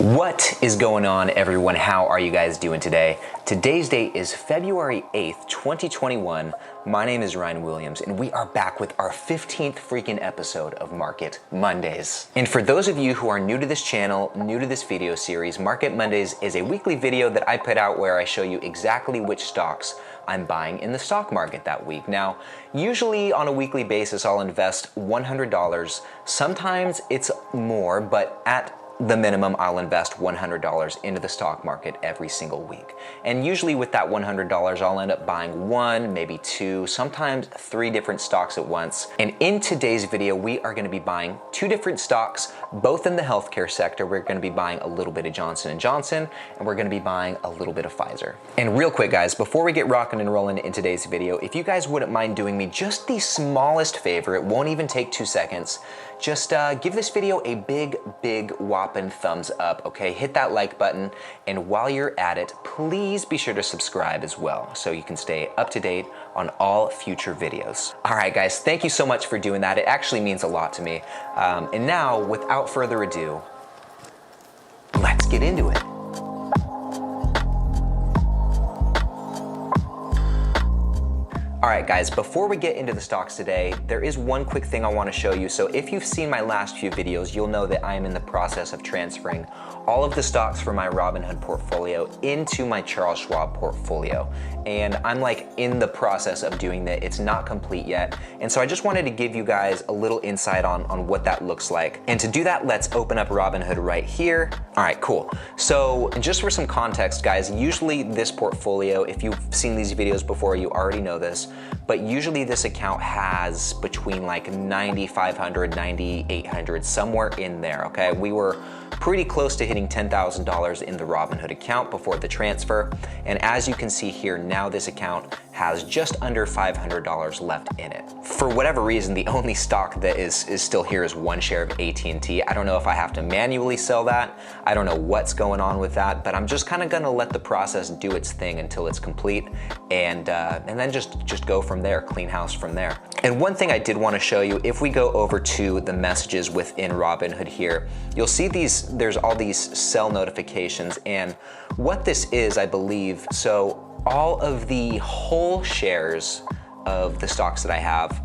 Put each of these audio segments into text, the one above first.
What is going on, everyone? How are you guys doing today? Today's date is February 8th, 2021. My name is Ryan Williams, and we are back with our 15th freaking episode of Market Mondays. And for those of you who are new to this channel, new to this video series, Market Mondays is a weekly video that I put out where I show you exactly which stocks I'm buying in the stock market that week. Now, usually on a weekly basis, I'll invest $100. Sometimes it's more, but at the minimum, I'll invest $100 into the stock market every single week. And usually with that $100, I'll end up buying one, maybe two, sometimes three different stocks at once. And in today's video, we are gonna be buying two different stocks, both in the healthcare sector. We're gonna be buying a little bit of Johnson & Johnson, and we're gonna be buying a little bit of Pfizer. And real quick, guys, before we get rocking and rolling in today's video, if you guys wouldn't mind doing me just the smallest favor, it won't even take 2 seconds, just give this video a big whopping thumbs up, okay? Hit that like button, and while you're at it, please be sure to subscribe as well so you can stay up to date on all future videos. All right, guys, thank you so much for doing that. It actually means a lot to me. And now, without further ado, let's get into it. All right, guys, before we get into the stocks today, there is one quick thing I want to show you. So if you've seen my last few videos, you'll know that I am in the process of transferring all of the stocks from my Robinhood portfolio into my Charles Schwab portfolio. And I'm like in the process of doing that. It's not complete yet. And so I just wanted to give you guys a little insight on what that looks like. And to do that, let's open up Robinhood right here. All right, cool. So just for some context, guys, usually this portfolio, if you've seen these videos before, you already know this, but usually this account has between like 9,500, 9,800, somewhere in there, okay? We were pretty close to hitting $10,000 in the Robinhood account before the transfer. And as you can see here, now this account has just under $500 left in it. For whatever reason, the only stock that is still here is one share of AT&T. I don't know if I have to manually sell that. I don't know what's going on with that, but I'm just kind of gonna let the process do its thing until it's complete, and then just go from there, clean house from there. And one thing I did want to show you, if we go over to the messages within Robinhood here, you'll see there's all these sell notifications, and what this is, I believe, so all of the whole shares of the stocks that I have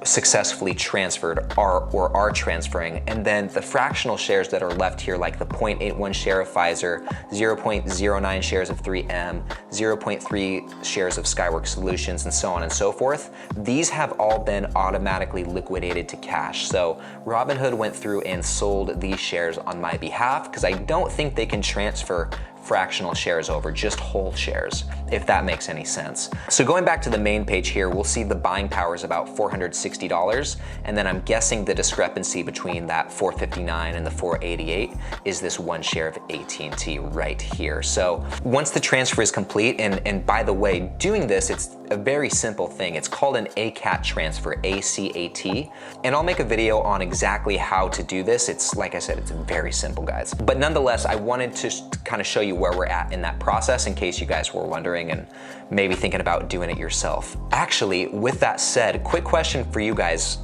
successfully transferred are transferring, and then the fractional shares that are left here, like the 0.81 share of Pfizer, 0.09 shares of 3M, 0.3 shares of Skyworks Solutions, and so on and so forth, these have all been automatically liquidated to cash. So Robinhood went through and sold these shares on my behalf because I don't think they can transfer fractional shares over, just whole shares, if that makes any sense. So going back to the main page here, we'll see the buying power is about $460, and then I'm guessing the discrepancy between that $459 and the $488 is this one share of AT&T right here. So once the transfer is complete, and by the way, doing this, it's a very simple thing. It's called an ACAT transfer, ACAT, and I'll make a video on exactly how to do this. It's, like I said, it's very simple, guys. But nonetheless, I wanted to kind of show you where we're at in that process in case you guys were wondering and maybe thinking about doing it yourself. Actually, with that said, quick question for you guys.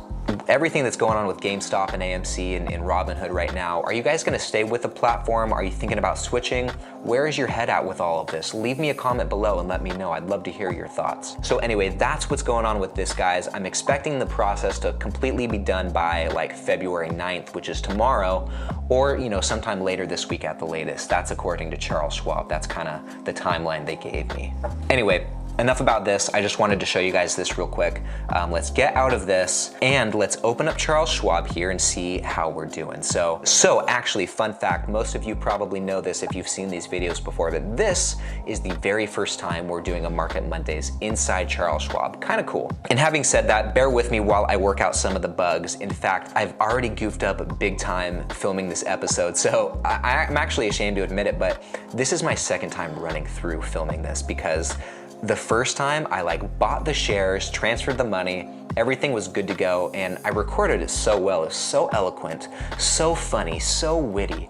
Everything that's going on with GameStop and AMC and Robinhood right now, are you guys gonna stay with the platform? Are you thinking about switching? Where is your head at with all of this? Leave me a comment below and let me know. I'd love to hear your thoughts. So anyway, that's what's going on with this, guys. I'm expecting the process to completely be done by like February 9th, which is tomorrow, or sometime later this week at the latest. That's according to Charles Schwab. That's kind of the timeline they gave me. Anyway, enough about this. I just wanted to show you guys this real quick. Let's get out of this and let's open up Charles Schwab here and see how we're doing. So actually, fun fact, most of you probably know this if you've seen these videos before, but this is the very first time we're doing a Market Mondays inside Charles Schwab. Kind of cool. And having said that, bear with me while I work out some of the bugs. In fact, I've already goofed up big time filming this episode. So I'm actually ashamed to admit it, but this is my second time running through filming this because the first time I bought the shares, transferred the money, everything was good to go, and I recorded it so well. It was so eloquent, so funny, so witty.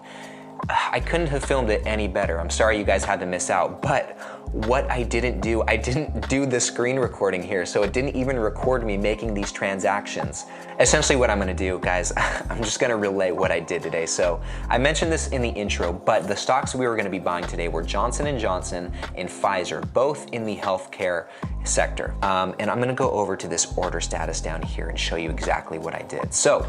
I couldn't have filmed it any better. I'm sorry you guys had to miss out, but what I didn't do the screen recording here, so it didn't even record me making these transactions. Essentially what I'm gonna do, guys, I'm just gonna relay what I did today. So I mentioned this in the intro, but the stocks we were gonna be buying today were Johnson & Johnson and Pfizer, both in the healthcare sector. And I'm gonna go over to this order status down here and show you exactly what I did. So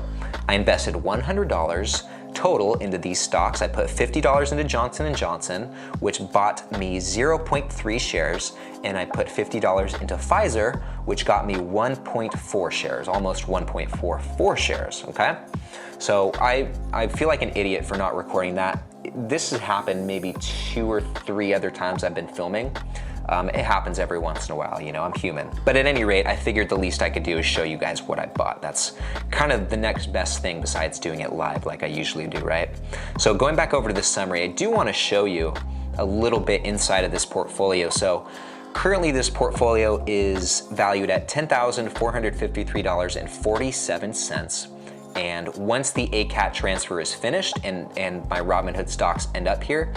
I invested $100 total into these stocks. I put $50 into Johnson & Johnson, which bought me 0.3 shares, and I put $50 into Pfizer, which got me 1.4 shares, almost 1.44 shares, okay? So I feel like an idiot for not recording that. This has happened maybe 2 or 3 other times I've been filming. It happens every once in a while, you know, I'm human. But at any rate, I figured the least I could do is show you guys what I bought. That's kind of the next best thing besides doing it live like I usually do, right? So going back over to this summary, I do want to show you a little bit inside of this portfolio. So currently this portfolio is valued at $10,453.47. And once the ACAT transfer is finished and my Robinhood stocks end up here,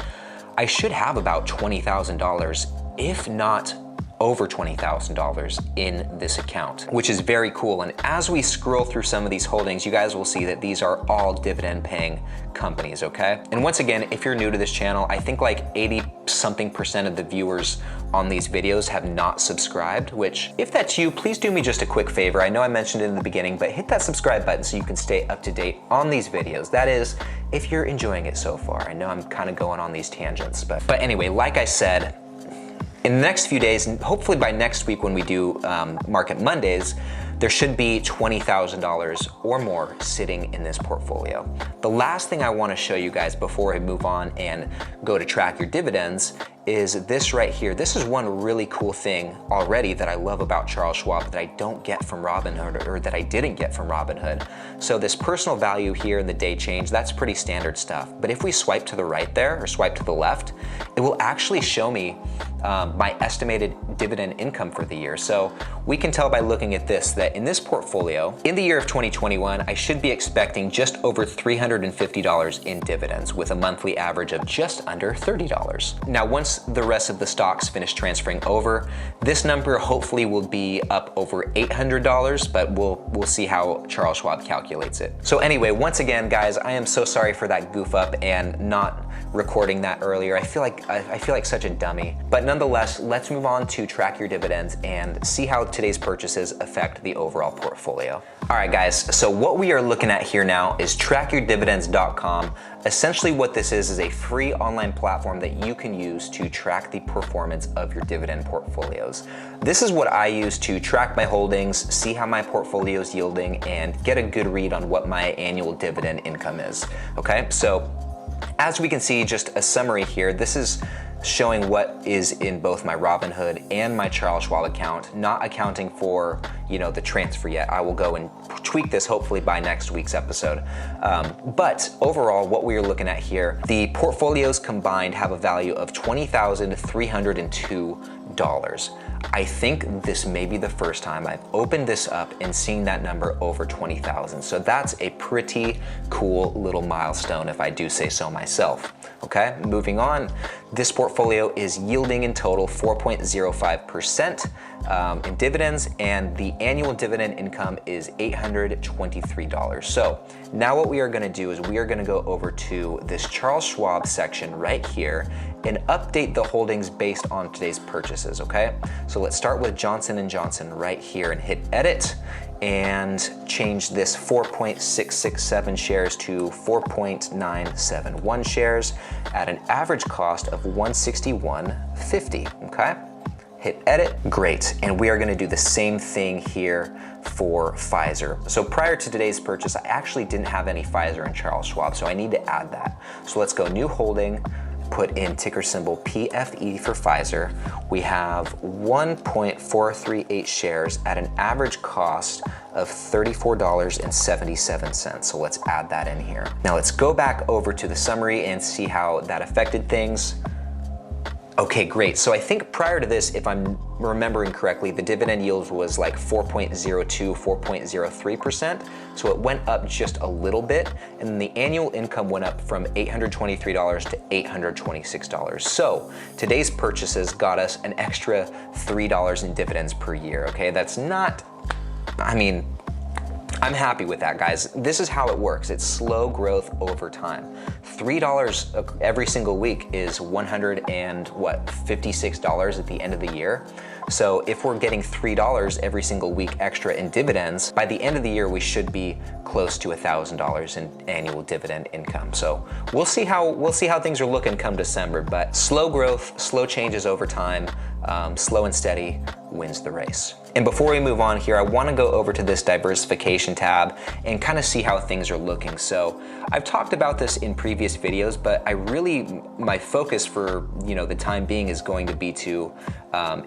I should have about $20,000, if not over $20,000 in this account, which is very cool. And as we scroll through some of these holdings, you guys will see that these are all dividend paying companies, okay? And once again, if you're new to this channel, I think like 80-something% of the viewers on these videos have not subscribed, which if that's you, please do me just a quick favor. I know I mentioned it in the beginning, but hit that subscribe button so you can stay up to date on these videos. That is, if you're enjoying it so far. I know I'm kind of going on these tangents, but anyway, like I said, in the next few days, and hopefully by next week when we do Market Mondays, there should be $20,000 or more sitting in this portfolio. The last thing I want to show you guys before I move on and go to track your dividends is this right here. This is one really cool thing already that I love about Charles Schwab that I don't get from Robinhood, or that I didn't get from Robinhood. So this personal value here in the day change, that's pretty standard stuff. But if we swipe to the right there or swipe to the left, it will actually show me my estimated dividend income for the year. So we can tell by looking at this that in this portfolio, in the year of 2021, I should be expecting just over $350 in dividends with a monthly average of just under $30. Now, once the rest of the stocks finish transferring over, this number hopefully will be up over $800, but we'll see how Charles Schwab calculates it. So anyway, once again, guys, I am so sorry for that goof up and not recording that earlier. I feel like such a dummy. But nonetheless, let's move on to track your dividends and see how today's purchases affect the overall portfolio. All right, guys, so what we are looking at here now is trackyourdividends.com. Essentially what this is a free online platform that you can use to track the performance of your dividend portfolios. This is what I use to track my holdings, see how my portfolio is yielding, and get a good read on what my annual dividend income is, okay? So as we can see, just a summary here, this is showing what is in both my Robinhood and my Charles Schwab account, not accounting for, you know, the transfer yet. I will go and tweak this hopefully by next week's episode. But overall, what we are looking at here, the portfolios combined have a value of $20,302. I think this may be the first time I've opened this up and seen that number over 20,000. So that's a pretty cool little milestone if I do say so myself. Okay, moving on. This portfolio is yielding in total 4.05% in dividends, and the annual dividend income is $823. So now what we are gonna do is we are gonna go over to this Charles Schwab section right here and update the holdings based on today's purchases, okay? So let's start with Johnson & Johnson right here and hit edit and change this 4.667 shares to 4.971 shares at an average cost of $161.50, okay? Hit edit, great. And we are gonna do the same thing here for Pfizer. So prior to today's purchase, I actually didn't have any Pfizer and Charles Schwab, so I need to add that. So let's go new holding, put in ticker symbol PFE for Pfizer. We have 1.438 shares at an average cost of $34.77. So let's add that in here. Now let's go back over to the summary and see how that affected things. Okay, great. So I think prior to this, if I'm remembering correctly, the dividend yield was like 4.02, 4.03%. So it went up just a little bit, and then the annual income went up from $823 to $826. So today's purchases got us an extra $3 in dividends per year, okay? That's not, I mean, I'm happy with that, guys. This is how it works. It's slow growth over time. $3 every single week is $156 at the end of the year. So if we're getting $3 every single week extra in dividends, by the end of the year, we should be close to $1,000 in annual dividend income. So we'll see how things are looking come December, but slow growth, slow changes over time, slow and steady wins the race. And before we move on here, I want to go over to this diversification tab and kind of see how things are looking. So I've talked about this in previous videos, but my focus for the time being is going to be to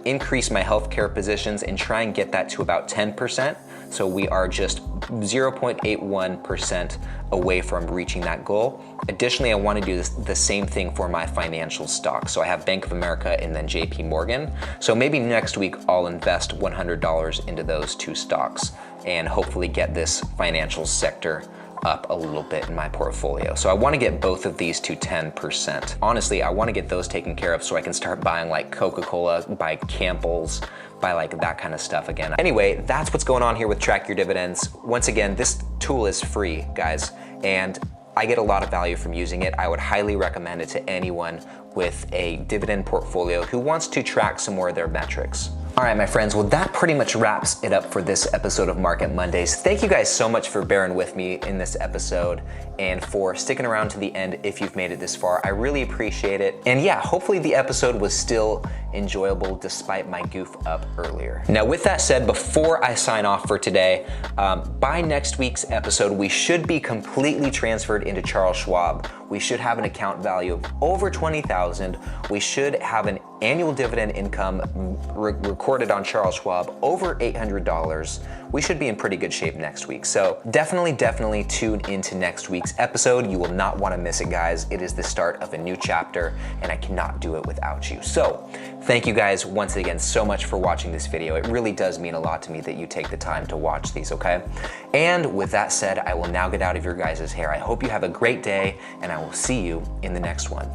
increase my healthcare positions and try and get that to about 10%. So we are just 0.81% away from reaching that goal. Additionally, I want to do the same thing for my financial stocks. So I have Bank of America and then JP Morgan. So maybe next week I'll invest $100 into those two stocks and hopefully get this financial sector up a little bit in my portfolio. So I want to get both of these to 10%. Honestly, I want to get those taken care of so I can start buying like Coca-Cola, buy Campbell's, buy like that kind of stuff again. Anyway, that's what's going on here with Track Your Dividends. Once again, this tool is free, guys, and I get a lot of value from using it. I would highly recommend it to anyone with a dividend portfolio who wants to track some more of their metrics. All right, my friends, well, that pretty much wraps it up for this episode of Market Mondays. Thank you guys so much for bearing with me in this episode and for sticking around to the end if you've made it this far. I really appreciate it. And yeah, hopefully the episode was still enjoyable despite my goof up earlier. Now, with that said, before I sign off for today, by next week's episode, we should be completely transferred into Charles Schwab. We should have an account value of over 20,000. We should have an annual dividend income recorded on Charles Schwab over $800. We should be in pretty good shape next week. So definitely tune into next week's episode. You will not want to miss it, guys. It is the start of a new chapter and I cannot do it without you. So thank you guys once again so much for watching this video. It really does mean a lot to me that you take the time to watch these, okay? And with that said, I will now get out of your guys' hair. I hope you have a great day and I will see you in the next one.